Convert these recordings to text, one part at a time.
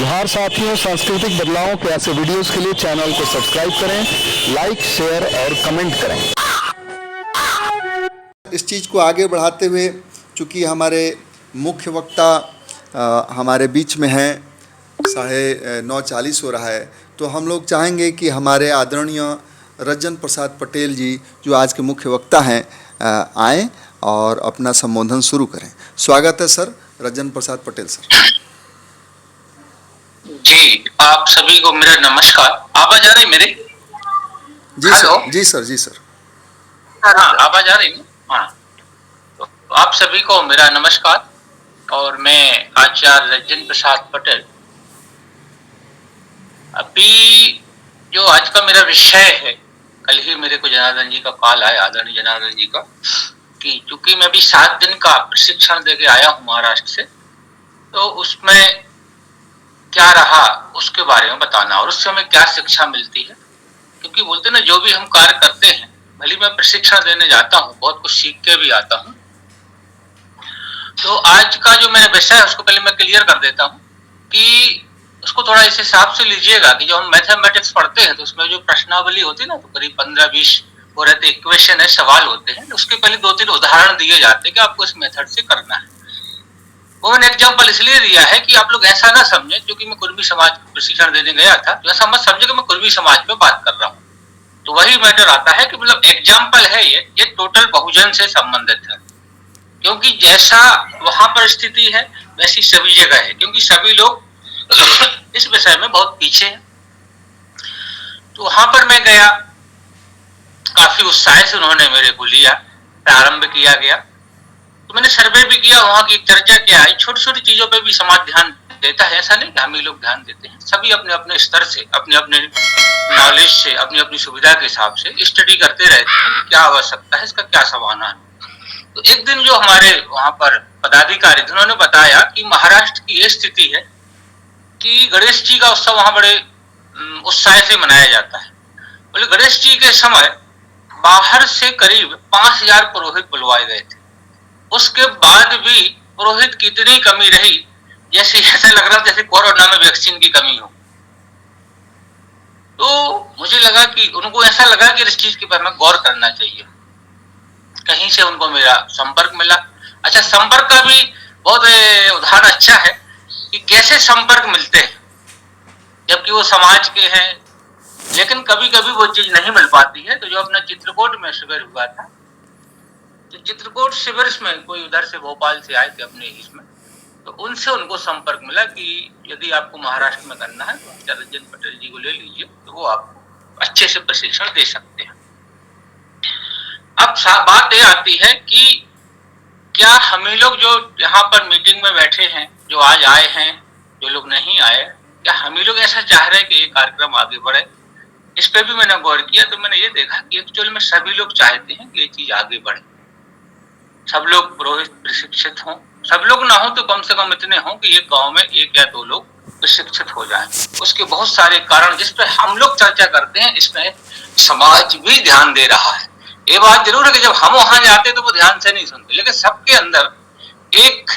जोहार साथियों, सांस्कृतिक बदलावों के ऐसे वीडियोस के लिए चैनल को सब्सक्राइब करें, लाइक, शेयर और कमेंट करें। इस चीज़ को आगे बढ़ाते हुए, चूँकि हमारे मुख्य वक्ता हमारे बीच में हैं, 9:40 हो रहा है, तो हम लोग चाहेंगे कि हमारे आदरणीय रंजन प्रसाद पटेल जी, जो आज के मुख्य वक्ता हैं, आएँ और अपना संबोधन शुरू करें। स्वागत है सर, रंजन प्रसाद पटेल सर। जी, आप सभी को मेरा नमस्कार। आवाज आ रही मेरी? जी सर, जी सर, जी सर। हाँ, आवाज आ रही है? हाँ, तो आप सभी को मेरा नमस्कार। और मैं आचार्य रंजन प्रसाद पटेल। अभी जो आज का मेरा विषय है, कल ही मेरे को जनार्दन जी का कॉल आया, आदरणीय जनार्दन जी का, कि चूंकि मैं अभी 7 दिन का प्रशिक्षण देके आया हूँ महाराष्ट्र से, तो उसमें क्या रहा उसके बारे में बताना और उससे हमें क्या शिक्षा मिलती है। क्योंकि बोलते ना, जो भी हम कार्य करते हैं, भले मैं प्रशिक्षण देने जाता हूँ, बहुत कुछ सीख के भी आता हूँ। तो आज का जो मेरा विषय है उसको पहले मैं क्लियर कर देता हूँ कि उसको थोड़ा इस हिसाब से लीजिएगा कि जब हम मैथमेटिक्स पढ़ते हैं तो उसमें जो प्रश्नावली होती है ना, तो करीब 15-20 वो रहते, इक्वेशन है, सवाल होते हैं, उसके पहले 2-3 उदाहरण दिए जाते हैं कि आपको इस मेथड से करना है। वो मैंने एग्जाम्पल इसलिए दिया है कि आप लोग ऐसा ना समझे, क्योंकि मैं कुर्मी समाज प्रशिक्षण देने गया था, तो ऐसा मत समझे कि मैं कुर्मी समाज पे बात कर रहा हूँ। तो वही मैटर आता है कि मतलब एग्जाम्पल है, ये टोटल बहुजन से संबंधित है, क्योंकि जैसा वहां पर स्थिति है वैसी सभी जगह है, क्योंकि सभी लोग इस विषय में बहुत पीछे हैं। तो वहां पर मैं गया, काफी उत्साह से उन्होंने मेरे को लिया, प्रारंभ किया गया, तो मैंने सर्वे भी किया, वहां की चर्चा क्या है। छोटी छोटी चीजों पे भी समाज ध्यान देता है, ऐसा नहीं कि हम ही लोग ध्यान देते हैं। सभी अपने अपने स्तर से, अपने अपने नॉलेज से, अपनी अपनी सुविधा के हिसाब से स्टडी करते रहते हैं, क्या आवश्यकता है, इसका क्या समाधान है। तो एक दिन जो हमारे वहां पर पदाधिकारी थे, उन्होंने बताया कि महाराष्ट्र की ये स्थिति है कि गणेश जी का उत्सव वहां बड़े उत्साह से मनाया जाता है। बोले गणेश जी के समय बाहर से करीब 5000 पुरोहित बुलवाए गए थे। उसके बाद भी पुरोहित की इतनी कमी रही, जैसे ऐसा लग रहा था जैसे कोरोना में वैक्सीन की कमी हो। तो मुझे लगा कि उनको ऐसा लगा कि इस चीज के बारे में गौर करना चाहिए। कहीं से उनको मेरा संपर्क मिला। अच्छा, संपर्क का भी बहुत उदाहरण अच्छा है कि कैसे संपर्क मिलते हैं, जबकि वो समाज के हैं, लेकिन कभी कभी वो चीज नहीं मिल पाती है। तो जो अपना चित्रकूट में शिविर हुआ था, तो चित्रकूट शिविर में कोई उधर से भोपाल से आए थे अपने इसमें, तो उनसे उनको संपर्क मिला कि यदि आपको महाराष्ट्र में करना है तो रंजन पटेल जी को ले लीजिए, तो वो आपको अच्छे से प्रशिक्षण दे सकते हैं। अब बात यह आती है कि क्या हम लोग जो यहाँ पर मीटिंग में बैठे हैं, जो आज आए हैं, जो लोग नहीं आए, क्या हम लोग ऐसा चाह रहे हैं कि ये कार्यक्रम आगे बढ़े? इस पे भी मैंने गौर किया, तो मैंने ये देखा कि एक्चुअल में सभी लोग चाहते हैं कि ये चीज आगे बढ़े, सब लोग पुरोहित प्रशिक्षित हों। सब लोग ना हो तो कम से कम इतने हों कि एक गांव में 1 या 2 लोग प्रशिक्षित हो जाएं। उसके बहुत सारे कारण जिस पर हम लोग चर्चा करते हैं, इसमें समाज भी ध्यान दे रहा है। ये बात जरूर है कि जब हम वहां जाते तो वो ध्यान से नहीं सुनते, लेकिन सबके अंदर एक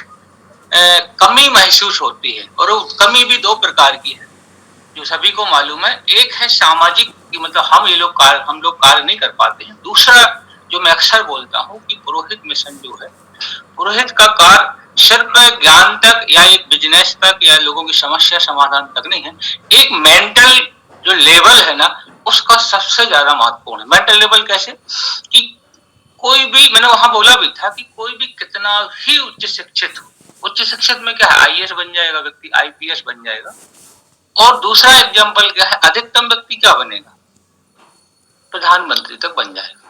कमी महसूस होती है, और वो कमी भी 2 प्रकार की है जो सभी को मालूम है। एक है सामाजिक, कि मतलब हम लोग कार्य नहीं कर पाते हैं। दूसरा जो मैं अक्सर बोलता हूँ कि पुरोहित मिशन जो है, पुरोहित का कार्य सिर्फ ज्ञान तक या एक बिजनेस तक या लोगों की समस्या समाधान तक नहीं है, एक मेंटल जो लेवल है ना, उसका सबसे ज्यादा महत्वपूर्ण है। मेंटल लेवल कैसे कि कोई भी, मैंने वहां बोला भी था कि कोई भी कितना ही उच्च शिक्षित हो, उच्च शिक्षित में क्या है, आईएएस बन जाएगा व्यक्ति, आईपीएस बन जाएगा। और दूसरा एग्जाम्पल क्या है, अधिकतम व्यक्ति क्या बनेगा, प्रधानमंत्री तक बन जाएगा।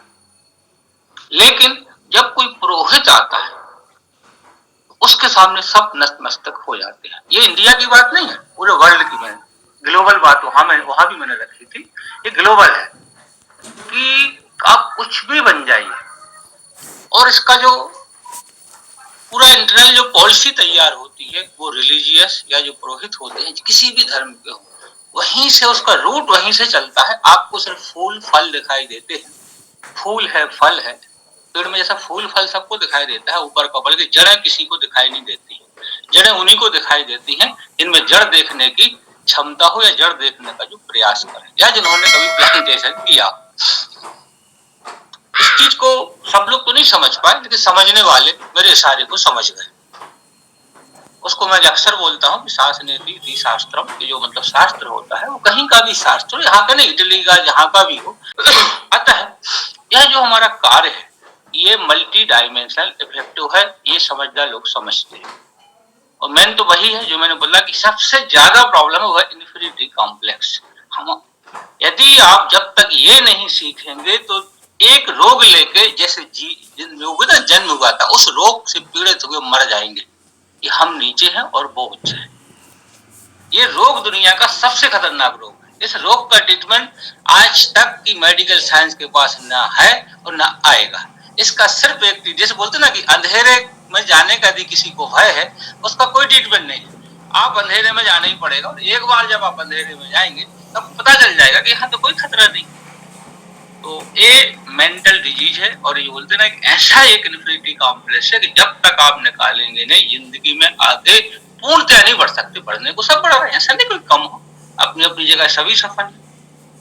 लेकिन जब कोई पुरोहित आता है, उसके सामने सब नतमस्तक हो जाते हैं। ये इंडिया की बात नहीं है, पूरे वर्ल्ड की, मैंने ग्लोबल बात वहां भी मैंने रखी थी। ये ग्लोबल है कि आप कुछ भी बन जाइए, और इसका जो पूरा इंटरनल जो पॉलिसी तैयार होती है, वो रिलीजियस या जो पुरोहित होते हैं किसी भी धर्म के हो, वहीं से उसका रूट वहीं से चलता है। आपको सिर्फ फूल फल दिखाई देते हैं, फूल है, फल है, पेड़ में जैसा फूल फल सबको दिखाई देता है ऊपर का, बल्कि जड़ें किसी को दिखाई नहीं देती। जड़ें उन्हीं को दिखाई देती हैं जिनमें जड़ देखने की क्षमता हो या जड़ देखने का जो प्रयास करें या जिन्होंने कभी प्लांटेशन किया। इस चीज को सब लोग तो नहीं समझ पाए, लेकिन समझने वाले मेरे इशारे को समझ गए। उसको मैं अक्सर बोलता हूँ कि शास्त्री शास्त्रम, जो मतलब शास्त्र होता है वो कहीं का भी शास्त्र, यहाँ का नहीं, इटली का जहाँ का भी हो। अतः यह जो हमारा कार्य है ये मल्टी डायमेंशनल इफेक्टिव है, ये समझदार लोग समझते हैं। और मेन तो वही है जो मैंने बोला कि सबसे ज्यादा प्रॉब्लम है वह इन्फीरियरिटी कॉम्प्लेक्स। हम यदि आप जब तक ये नहीं सीखेंगे तो एक रोग लेके, जैसे जिन लोगों का जन्म हुआ था उस रोग से पीड़ित हुए मर जाएंगे कि हम नीचे हैं और वो ऊंचे हैं। ये रोग दुनिया का सबसे खतरनाक रोग है। इस रोग का ट्रीटमेंट आज तक की मेडिकल साइंस के पास ना है और ना आएगा। इसका सिर्फ एक, जैसे बोलते ना कि अंधेरे में जाने का यदि किसी को भय है उसका कोई ट्रीटमेंट नहीं है। आप अंधेरे में जाना ही पड़ेगा और एक बार जब आप अंधेरे में जाएंगे तब पता चल जाएगा कि यहाँ तो कोई खतरा नहीं। तो ये मेंटल डिजीज है और ये बोलते ना ऐसा एक इन्फीरियरिटी कॉम्प्लेक्स है कि जब तक आप निकालेंगे नहीं जिंदगी में आगे पूर्णतः नहीं बढ़ सकते। बढ़ने को सब बढ़ रहे हैं, ऐसा नहीं कोई कम हो, अपनी अपनी जगह सभी सफल।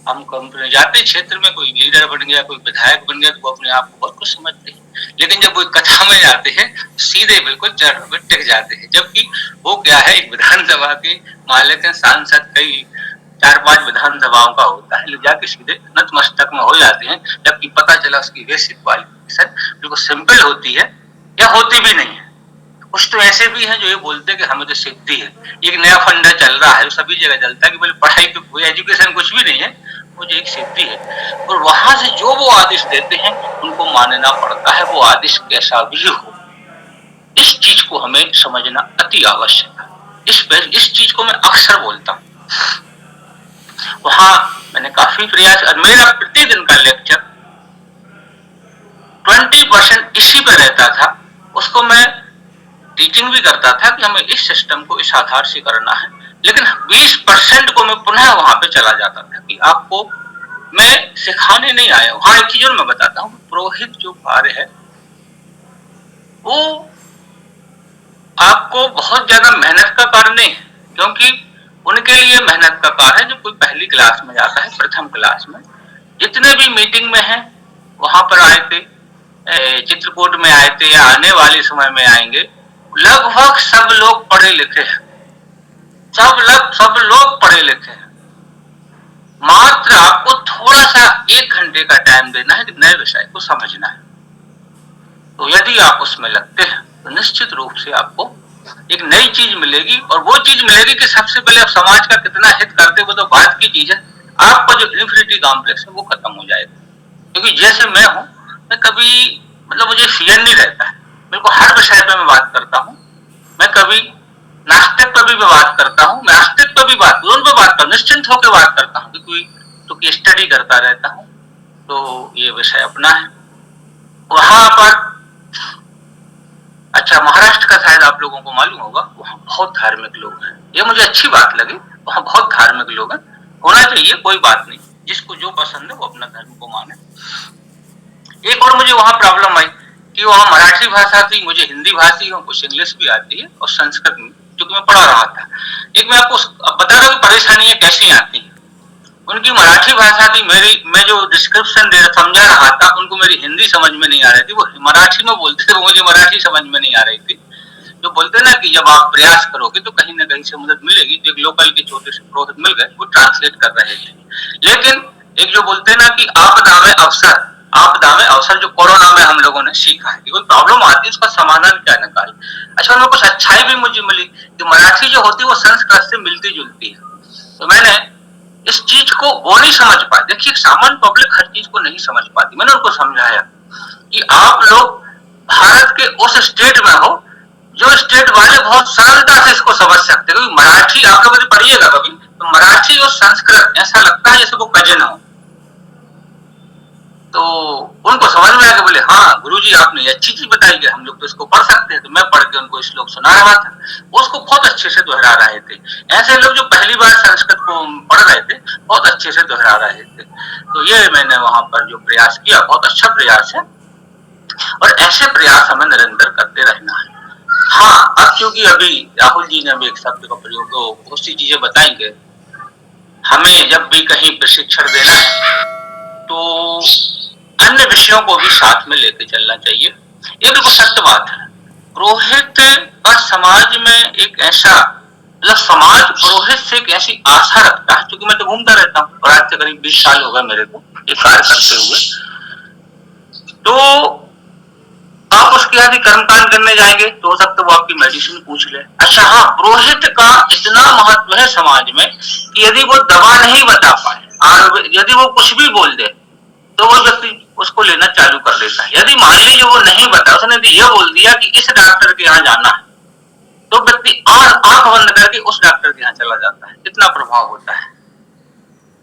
हम कंपनी जाते क्षेत्र में कोई लीडर बन गया, कोई विधायक बन गया तो वो अपने आप को बहुत कुछ समझते हैं, लेकिन जब कोई कथा में जाते हैं सीधे बिल्कुल चरणों में टिक जाते हैं। जबकि वो क्या है, एक विधानसभा के मालिक सांसद कई 4-5 विधानसभाओं का होता है, ले जाके सीधे नतमस्तक में हो जाते हैं, जबकि पता चला उसकी बेसिक क्वालिफिकेशन बिल्कुल सिंपल होती है या होती भी नहीं है। कुछ तो ऐसे भी हैं जो ये बोलते हैं कि हमें तो सिद्धि है। एक नया फंडा चल रहा है, सभी जगह चलता है कि बोले पढ़ाई पे कोई एजुकेशन कुछ भी नहीं है, वो जो एक सिद्धि है और वहां से जो वो आदेश देते हैं उनको मानना पड़ता है, वो आदेश कैसा भी हो। इस चीज को हमें समझना अति आवश्यक है। इस चीज को मैं अक्सर बोलता हूँ। वहां मैंने काफी प्रयास, मेरा प्रतिदिन का लेक्चर 20% इसी पे रहता था। उसको मैं टीचिंग भी करता था कि हमें इस सिस्टम को इस आधार से करना है, लेकिन 20% को मैं पुनः वहां पे चला जाता था कि आपको मैं सिखाने नहीं आया। वहां एक चीज और मैं बताता हूँ, पुरोहित जो कार्य है वो आपको बहुत ज्यादा मेहनत का कार्य नहीं है, क्योंकि उनके लिए मेहनत का कार्य है जो कोई पहली क्लास में जाता है, प्रथम क्लास में। जितने भी मीटिंग में हैं वहां पर आए थे, चित्रकूट में आए थे या आने वाले समय में आएंगे, लगभग सब लोग पढ़े लिखे हैं। सब लोग पढ़े लिखे हैं। मात्र आपको थोड़ा सा 1 घंटे का टाइम देना है कि नए विषय को समझना है। तो यदि आप उसमें लगते हैं तो निश्चित रूप से आपको एक नई चीज मिलेगी, और वो चीज मिलेगी कि सबसे पहले आप समाज का कितना हित करते हो तो बात की चीज है। आपका जो इन्फीरियरिटी कॉम्प्लेक्स है वो खत्म हो जाएगा। क्योंकि जैसे मैं हूं, मैं कभी मतलब मुझे फियर नहीं रहता है, मेरे को हर विषय पे मैं बात करता हूँ। मैं कभी नास्तिक पर भी बात करता हूँ, मैं आस्तिक पर भी बात करता हूँ, निश्चिंत होकर बात करता हूँ, क्योंकि स्टडी करता रहता हूँ। तो ये विषय अपना है। वहां पर अच्छा, महाराष्ट्र का शायद आप लोगों को मालूम होगा, वहां बहुत धार्मिक लोग हैं। ये मुझे अच्छी बात लगी, वहां बहुत धार्मिक लोग हैं। होना चाहिए, कोई बात नहीं, जिसको जो पसंद है वो अपना धर्म को माने। एक और मुझे वहां प्रॉब्लम आई कि वहां मराठी भाषा थी, मुझे हिंदी भाषी हो, कुछ इंग्लिश भी आती है और संस्कृत में, क्योंकि मैं पढ़ा रहा था। एक मैं आपको बता रहा हूँ परेशानियां कैसी आती हैं। उनकी मराठी भाषा थी, मैं जो डिस्क्रिप्शन समझा रहा था उनको मेरी हिंदी समझ में नहीं आ रही थी। वो मराठी में बोलते थे, वो मुझे मराठी समझ में नहीं आ रही थी। जो बोलते ना कि जब आप प्रयास करोगे तो कहीं ना कहीं से मदद मिलेगी। तो एक लोकल के छोटे से पुरोहित मिल गए, वो ट्रांसलेट कर रहे थे। लेकिन एक जो बोलते ना कि आपदा में अवसर जो कोरोना में हम लोगों ने सीखा है कि कोई प्रॉब्लम आती है उसका समाधान क्या निकाले। अच्छा, उनमें कुछ अच्छाई भी मुझे मिली कि मराठी जो होती है वो संस्कृत से मिलती जुलती है। तो मैंने इस चीज को वो नहीं समझ पाए। देखिए, सामान्य पब्लिक हर चीज को नहीं समझ पाती। मैंने उनको समझाया कि आप लोग भारत के उस स्टेट में हो जो स्टेट वाले बहुत सरलता से इसको समझ सकते हैं। मराठी आप लोग पढ़िएगा कभी तो मराठी और संस्कृत ऐसा लगता है जैसे वो कजन हो। तो उनको समझ में आया, बोले हाँ गुरुजी आपने अच्छी चीज बताई है, हम लोग तो इसको पढ़ सकते हैं। तो मैं पढ़ के उनको श्लोक सुना रहा था, उसको बहुत अच्छे से दोहरा रहे थे। ऐसे लोग जो पहली बार संस्कृत को पढ़ रहे थे बहुत अच्छे से दोहरा रहे थे। तो ये मैंने वहां पर जो प्रयास किया, बहुत अच्छा प्रयास है और ऐसे प्रयास हमें निरंतर करते रहना है। हाँ, अब चूंकि अभी राहुल जी ने भी एक शब्द का प्रयोग तो बहुत सी चीजें बताएंगे। हमें जब भी कहीं प्रशिक्षण देना है तो अन्य विषयों को भी साथ में लेके चलना चाहिए। ये बिल्कुल सत्य बात है। पुरोहित का समाज में एक ऐसा मतलब समाज पुरोहित से एक ऐसी आशा रखता है, क्योंकि मैं तो घूमता रहता हूँ और आज से करीब 20 साल हो गए मेरे को ये कार्य करते हुए। तो आप उसके यहाँ कर्मकांड करने जाएंगे तो हो सकता है वो आपकी मेडिसिन पूछ ले। अच्छा हाँ, पुरोहित का इतना महत्व है समाज में कि यदि वो दवा नहीं बता पाए और यदि वो कुछ भी बोल दे तो वो व्यक्ति उसको लेना चालू कर देता है। यदि मान लीजिए वो नहीं बता, उसने यदि ये बोल दिया कि इस डॉक्टर के यहाँ जाना है, तो व्यक्ति आंख बंद करके उस डॉक्टर के यहाँ चला जाता है। इतना प्रभाव होता है।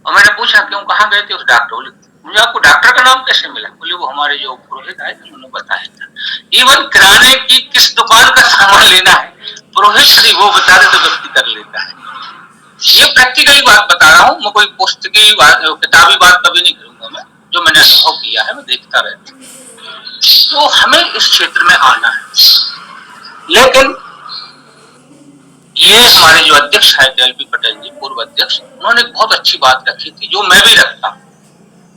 और मैंने पूछा क्यों, कहाँ गए थे उस डॉक्टर? बोले मुझे आपको डॉक्टर का नाम कैसे मिला? बोले वो हमारे जो पुरोहित आए थे उन्होंने बताया था। इवन किराने की किस दुकान का सामान लेना है, पुरोहित यदि वो बता दे तो व्यक्ति कर लेता है। ये प्रैक्टिकली बात बता रहा हूँ, मैं कोई पुस्तकी बात किताबी बात कभी नहीं करूंगा। मैं जो मैंने अनुभव किया है मैं देखता रहता हूँ। तो हमें इस क्षेत्र में आना है। लेकिन ये हमारे जो अध्यक्ष है एलपी पटेल जी, पूर्व अध्यक्ष, उन्होंने एक बहुत अच्छी बात रखी थी जो मैं भी रखता हूँ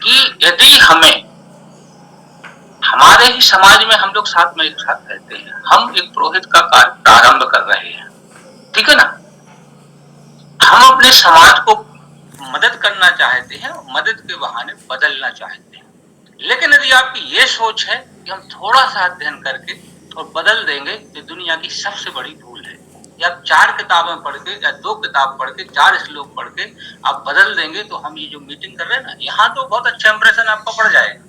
कि यदि हमें हमारे ही समाज में हम लोग साथ में एक साथ रहते हैं, हम एक पुरोहित का कार्य प्रारंभ कर रहे हैं, ठीक है ना, हम अपने समाज को मदद करना चाहते हैं, मदद के बहाने बदलना चाहते हैं। लेकिन यदि आपकी ये सोच है कि हम थोड़ा सा अध्ययन करके और बदल देंगे तो दुनिया की सबसे बड़ी भूल है। या आप 4 किताबें पढ़ के या 2 किताब पढ़ के 4 श्लोक पढ़ के आप बदल देंगे तो हम ये जो मीटिंग कर रहे हैं ना, यहाँ तो बहुत अच्छा इंप्रेशन आपका पड़ जाएगा,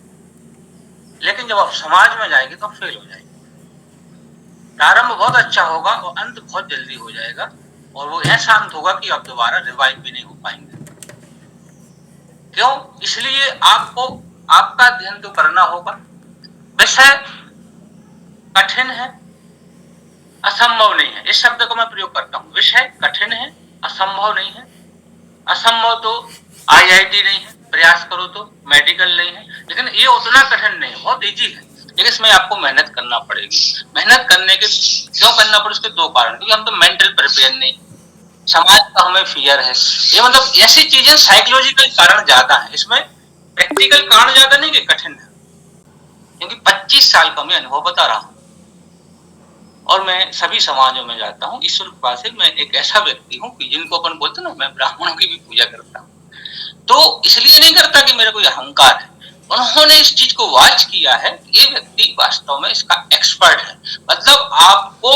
लेकिन जब आप समाज में जाएंगे तो आप फेल हो जाएंगे। प्रारंभ बहुत अच्छा होगा और अंत बहुत जल्दी हो जाएगा, और वो ऐसा अंत होगा कि आप दोबारा रिवाइव भी नहीं हो पाएंगे। क्यों? इसलिए आपको आपका अध्ययन तो करना होगा। विषय कठिन है, असंभव नहीं है, इस शब्द को मैं प्रयोग करता हूँ। विषय कठिन है, असंभव नहीं है। असंभव तो आईआईटी नहीं है, प्रयास करो तो मेडिकल नहीं है, लेकिन ये उतना कठिन नहीं है, बहुत इजी है। लेकिन इसमें आपको मेहनत करना पड़ेगी। मेहनत करने के क्यों करना पड़े, उसके 2 कारण, क्योंकि हम तो मेंटल प्रिपेयर नहीं, समाज का हमें फियर है। ये मतलब ऐसी चीजें साइकोलॉजिकल कारण ज्यादा है, इसमें प्रैक्टिकल कारण ज्यादा नहीं कि कठिन है। क्योंकि 25 साल का मैं अनुभव बता रहा हूँ और मैं सभी समाजों में जाता हूँ। ईश्वर कृपा से मैं एक ऐसा व्यक्ति हूँ कि जिनको अपन बोलते ना, मैं ब्राह्मणों की भी पूजा करता हूँ। तो इसलिए नहीं करता कि मेरा कोई अहंकार है, उन्होंने इस चीज को वॉच किया है, ये व्यक्ति वास्तव में इसका एक्सपर्ट है। मतलब आपको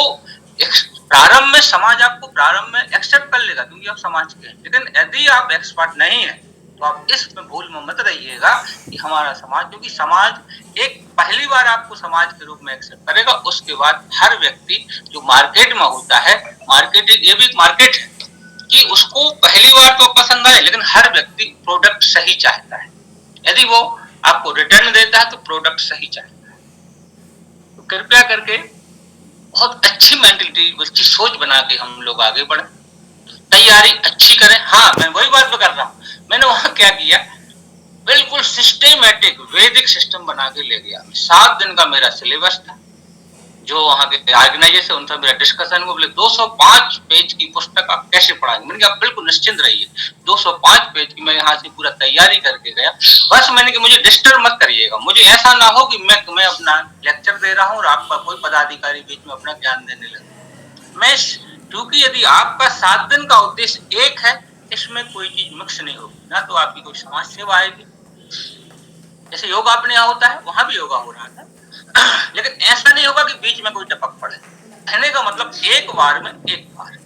प्रारंभ में समाज आपको प्रारंभ में एक्सेप्ट कर लेगा क्योंकि आप समाज के हैं, लेकिन यदि आप एक्सपर्ट नहीं है तो आप इसमें भूल में मत रहिएगा कि हमारा समाज, क्योंकि समाज एक पहली बार आपको समाज के रूप में एक्सेप्ट करेगा, उसके बाद हर व्यक्ति जो मार्केट में होता है, मार्केट ये भी एक मार्केट है कि उसको पहली बार तो पसंद आए, लेकिन हर व्यक्ति प्रोडक्ट सही चाहता है। यदि वो आपको रिटर्न देता है तो प्रोडक्ट सही चाहता है। तो कृपया करके बहुत अच्छी मेंटलिटी, अच्छी सोच बना के हम लोग आगे बढ़े, तैयारी अच्छी करें। हाँ, मैं वही बात कर रहा हूँ, मैंने वहां क्या किया, बिल्कुल सिस्टेमेटिक वैदिक सिस्टम बना के ले गया। 7 दिन का मेरा सिलेबस था, जो वहां के ऑर्गेनाइजेशन उनसे मेरा डिस्कशन हुआ। बोले 205 पेज की पुस्तक आप कैसे पढ़ाएंगे? मैंने कहा बिल्कुल निश्चिंत रहिए, 205 पेज की मैं यहाँ से पूरा तैयारी करके गया। बस मैंने कि मुझे डिस्टर्ब मत करिएगा, मुझे ऐसा ना हो कि मैं अपना लेक्चर दे रहा हूँ और आपका कोई पदाधिकारी बीच में अपना ज्ञान देने लगे। मैं क्योंकि यदि आपका 7 दिन का उद्देश्य एक है, इसमें कोई चीज मिक्स नहीं होगी, ना तो आपकी कोई समाज सेवा आएगी। जैसे योगा अपने यहाँ होता है, वहां भी योगा हो रहा था, लेकिन ऐसा नहीं होगा कि बीच में कोई टपक पड़े। कहने का मतलब एक बार में एक बार,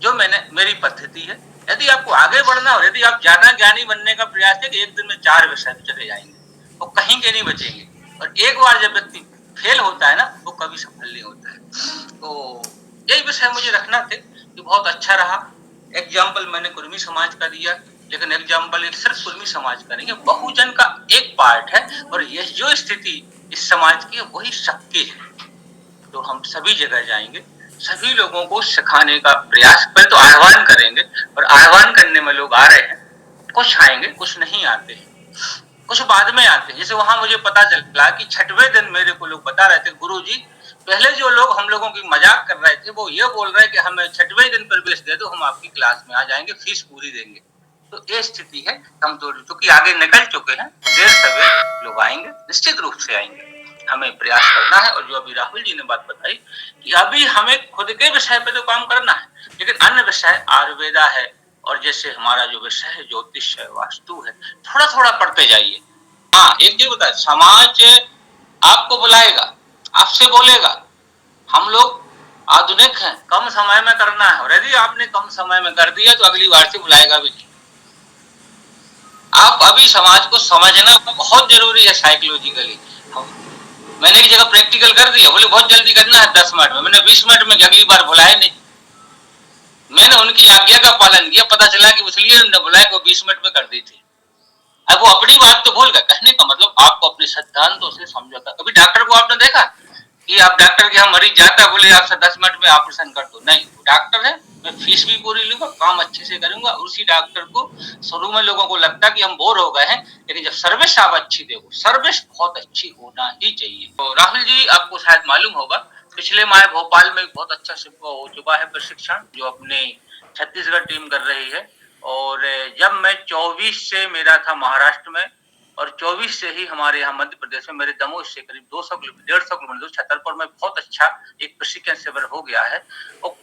जो मेरी पद्धति है। यदि आपको आगे बढ़ना और यदि आप ज्यादा ज्ञानी बनने का प्रयास है कि एक दिन में 4 विषय चले जाएंगे और कहीं के नहीं बचेंगे। और एक बार जब व्यक्ति फेल होता है ना, वो कभी सफल नहीं होता है। तो यही विषय मुझे रखना थे कि बहुत अच्छा रहा। एग्जाम्पल मैंने कुर्मी समाज का दिया, लेकिन एग्जाम्पल एक सिर्फ कुर्मी समाज का नहीं है, बहुजन का एक पार्ट है। और ये जो स्थिति इस समाज की वही सबकी है। तो हम सभी जगह जाएंगे, सभी लोगों को सिखाने का प्रयास, पहले तो आह्वान करेंगे, और आह्वान करने में लोग आ रहे हैं। कुछ आएंगे, कुछ नहीं आते हैं, कुछ बाद में आते हैं। जैसे वहां मुझे पता चला कि 6वें दिन मेरे को लोग बता रहे थे, गुरुजी पहले जो लोग हम लोगों की मजाक कर रहे थे वो ये बोल रहे हैं कि हमें 6वें दिन प्रवेश दे दो, हम आपकी क्लास में आ जाएंगे, फीस पूरी देंगे। तो ये स्थिति है, हम तो चूंकि आगे निकल चुके हैं, देर सवेर लोग आएंगे, निश्चित रूप से आएंगे। हमें प्रयास करना है। और जो अभी राहुल जी ने बात बताई कि अभी हमें खुद के विषय पे तो काम करना है, लेकिन अन्य विषय आयुर्वेदा है और जैसे हमारा जो विषय है ज्योतिष है, वास्तु है, थोड़ा थोड़ा पढ़ते जाइए। हाँ, एक चीज बता, समाज आपको बुलाएगा, आपसे बोलेगा, हम लोग आधुनिक हैं, कम समय में करना है, और यदि आपने कम समय में कर दिया तो अगली बार से बुलाएगा भी नहीं। आप अभी समाज को समझना बहुत जरूरी है साइकोलॉजिकली। मैंने एक जगह प्रैक्टिकल कर दिया, बोले बहुत जल्दी करना है 10 मिनट में, मैंने 20 मिनट में अगली बार बुलाया नहीं। मैंने उनकी आज्ञा का पालन किया, पता चला कि इसलिए उन्होंने बुलाया को 20 मिनट में कर दी थी। अब वो अपनी बात तो भूल गए, कहने का मतलब आपको अपने सिद्धांतों से समझौता। कभी डॉक्टर को आपने देखा कि आप डॉक्टर के यहाँ मरीज जाता है, बोले आपसे 10 मिनट में ऑपरेशन कर दो? नहीं, वो डॉक्टर है, मैं फीस भी पूरी लूंगा, काम अच्छे से करूंगा। उसी डॉक्टर को शुरू में लोगों को लगता कि हम बोर हो गए हैं, लेकिन जब सर्विस आप अच्छी देखो, सर्विस बहुत अच्छी होना ही चाहिए। तो राहुल जी, आपको शायद मालूम होगा, पिछले माह भोपाल में बहुत अच्छा हो चुका है प्रशिक्षण, जो अपने छत्तीसगढ़ टीम कर रही है। और जब मैं 24 से मेरा था महाराष्ट्र में, और 24 से ही हमारे यहाँ मध्य प्रदेश में, मेरे दमोह से करीब 200 किलोमीटर 150 किलोमीटर छतरपुर में बहुत अच्छा एक प्रशिक्षण शिविर हो गया है। और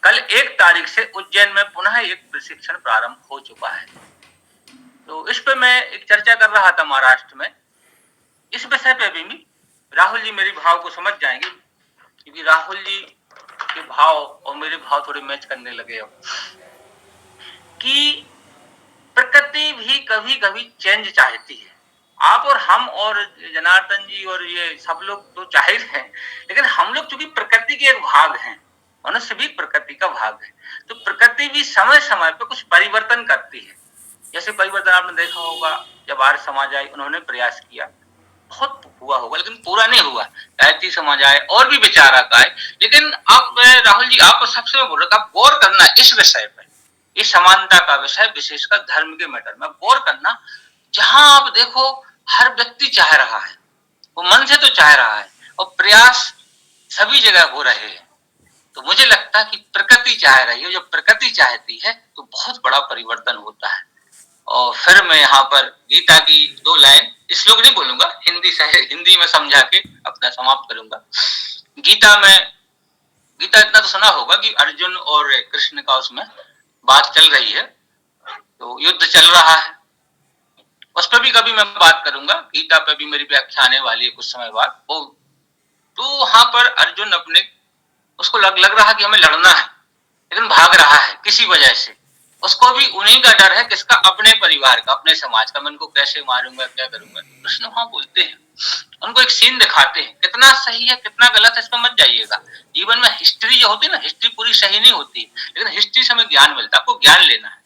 कल 1 तारीख से उज्जैन में पुनः एक प्रशिक्षण प्रारंभ हो चुका है। तो इस पे मैं एक चर्चा कर रहा था महाराष्ट्र में, इस विषय पे भी राहुल जी मेरी भाव को समझ जाएंगे, क्योंकि राहुल जी के भाव और मेरे भाव थोड़े मैच करने लगे अब, कि प्रकृति भी कभी कभी चेंज चाहती है। आप और हम और जनार्दन जी और ये सब लोग तो जाहिर हैं, लेकिन हम लोग चूंकि प्रकृति के एक भाग हैं, मनुष्य भी प्रकृति का भाग है, तो प्रकृति भी समय समय पे कुछ परिवर्तन करती है। जैसे परिवर्तन आपने देखा होगा, जब आर्य समाज आए, उन्होंने प्रयास किया, बहुत हुआ होगा, लेकिन पूरा नहीं हुआ। गायत्री समाज आए और भी विचारक आए, लेकिन अब राहुल जी आप सबसे मैं बोल रहा था, गौर करना इस विषय पर, इस समानता का विषय, विशेषकर धर्म के मैटर में गौर करना। जहां आप देखो हर व्यक्ति चाह रहा है, वो मन से तो चाह रहा है, और प्रयास सभी जगह हो रहे हैं। तो मुझे लगता है कि प्रकृति चाह रही है, जब प्रकृति चाहती है तो बहुत बड़ा परिवर्तन होता है। और फिर मैं यहाँ पर गीता की 2 लाइन, श्लोक नहीं बोलूंगा, हिंदी में समझा के अपना समाप्त करूंगा। गीता इतना तो सुना होगा कि अर्जुन और कृष्ण का उसमें बात चल रही है, तो युद्ध चल रहा है, उस पर भी कभी मैं बात करूंगा। गीता पे भी मेरी व्याख्या आने वाली है कुछ समय बाद। वो तो वहां पर अर्जुन अपने, उसको लग रहा कि हमें लड़ना है, लेकिन भाग रहा है किसी वजह से। उसको भी उन्हीं का डर है, किसका? अपने परिवार का, अपने समाज का। मैं उनको कैसे मारूंगा, क्या करूंगा? कृष्ण वहां बोलते हैं, उनको एक सीन दिखाते हैं, कितना सही है कितना गलत है इसमें मत जाइएगा। जीवन में हिस्ट्री जो होती है ना, हिस्ट्री पूरी सही नहीं होती, लेकिन हिस्ट्री से हमें ज्ञान मिलता है, आपको ज्ञान लेना है।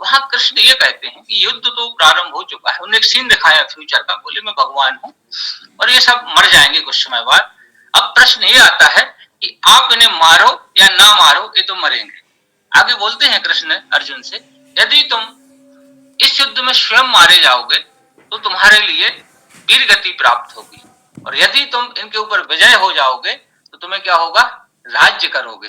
वहां कृष्ण ये कहते हैं कि युद्ध तो प्रारंभ हो चुका है। उन्होंने एक सीन दिखाया फ्यूचर का, बोले मैं भगवान हूँ और ये सब मर जाएंगे कुछ समय बाद। अब प्रश्न ये आता है कि आप इन्हें मारो या ना मारो, ये तो मरेंगे। आगे बोलते हैं कृष्ण अर्जुन से, यदि तुम इस युद्ध में स्वयं मारे जाओगे तो तुम्हारे लिए वीर गति प्राप्त होगी, और यदि तुम इनके ऊपर विजय हो जाओगे तो तुम्हें क्या होगा? राज्य करोगे।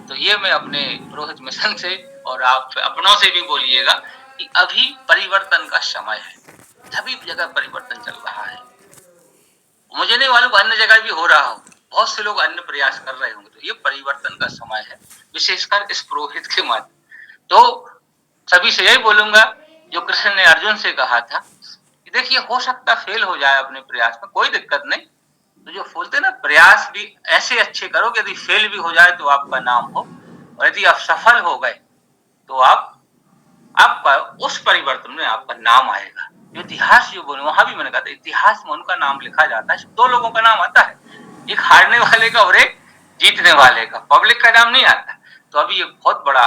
तो ये मैं अपने पुरोहित मिशन से और आप अपनों से भी बोलिएगा कि अभी परिवर्तन का समय है, सभी जगह परिवर्तन चल रहा है। मुझे नहीं मालूम अन्य जगह भी हो रहा हो, बहुत से लोग अन्य प्रयास कर रहे होंगे। तो ये परिवर्तन का समय है, विशेषकर इस पुरोहित के माध्यम। तो सभी से यही बोलूंगा जो कृष्ण ने अर्जुन से कहा था कि देखिए, हो सकता फेल हो जाए अपने प्रयास में, कोई दिक्कत नहीं। तो जो बोलते ना, प्रयास भी ऐसे अच्छे करो कि यदि फेल भी हो जाए तो आपका नाम हो, और यदि आप सफल हो गए तो आपका उस परिवर्तन में आपका नाम आएगा। जो इतिहास जो बोले, वहां भी मैंने कहा था, इतिहास में उनका नाम लिखा जाता है, 2 लोगों का नाम आता है, एक हारने वाले का और एक जीतने वाले का, पब्लिक का नाम नहीं आता। तो अभी ये बहुत बड़ा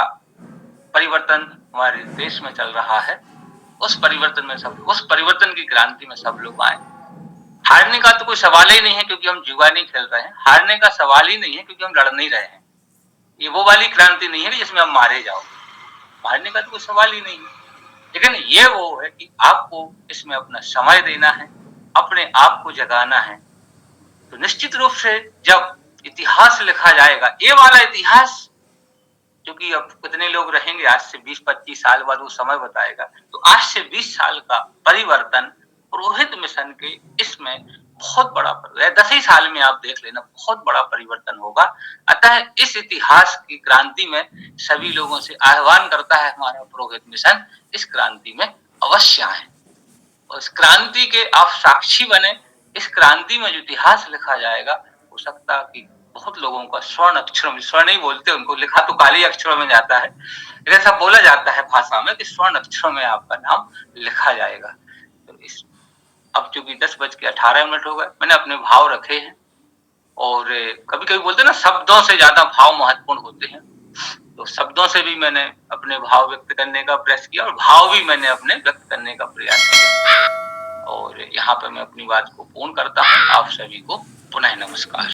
परिवर्तन हमारे देश में चल रहा है, उस परिवर्तन की क्रांति में सब लोग आए। हारने का तो कोई सवाल ही नहीं है, क्योंकि हम जुआ नहीं खेल रहे हैं। हारने का सवाल ही नहीं है, क्योंकि हम लड़ नहीं रहे हैं। ये वो वाली क्रांति नहीं है कि जिसमें हम मारे जाओगे, मारने का तो कोई सवाल ही नहीं है। लेकिन ये वो है कि आपको इसमें अपना समय देना है, अपने आप को जगाना है, तो निश्चित रूप से जब इतिहास लिखा जाएगा, ये वाला इतिहास, क्योंकि अब कितने लोग रहेंगे, आज से 20-25 साल बाद वो समय बताएगा। तो आज से 20 साल का परिवर्तन पुरोहित मिशन के इसमें बहुत बड़ा 10 ही साल में आप देख लेना, बहुत बड़ा परिवर्तन होगा। अतः इस इतिहास की क्रांति में सभी लोगों से आह्वान करता है हमारा पुरोहित मिशन, इस क्रांति में अवश्य आए और इस क्रांति के आप साक्षी बने। इस क्रांति में जो इतिहास लिखा जाएगा, हो सकता है कि बहुत लोगों का स्वर्ण अक्षरों में, स्वर्ण नहीं बोलते उनको, लिखा तो काली अक्षरों में जाता है, ऐसा बोला जाता है भाषा में कि स्वर्ण अक्षरों में आपका नाम लिखा जाएगा। तो इस अब चूंकि 10:18 हो गए, मैंने अपने भाव रखे हैं और कभी कभी बोलते हैं ना, शब्दों से ज्यादा भाव महत्वपूर्ण होते हैं, तो शब्दों से भी मैंने अपने भाव व्यक्त करने का प्रयास किया और भाव भी मैंने अपने व्यक्त करने का प्रयास किया। और यहाँ पे मैं अपनी बात को पूर्ण करता हूँ। आप सभी को पुनः नमस्कार।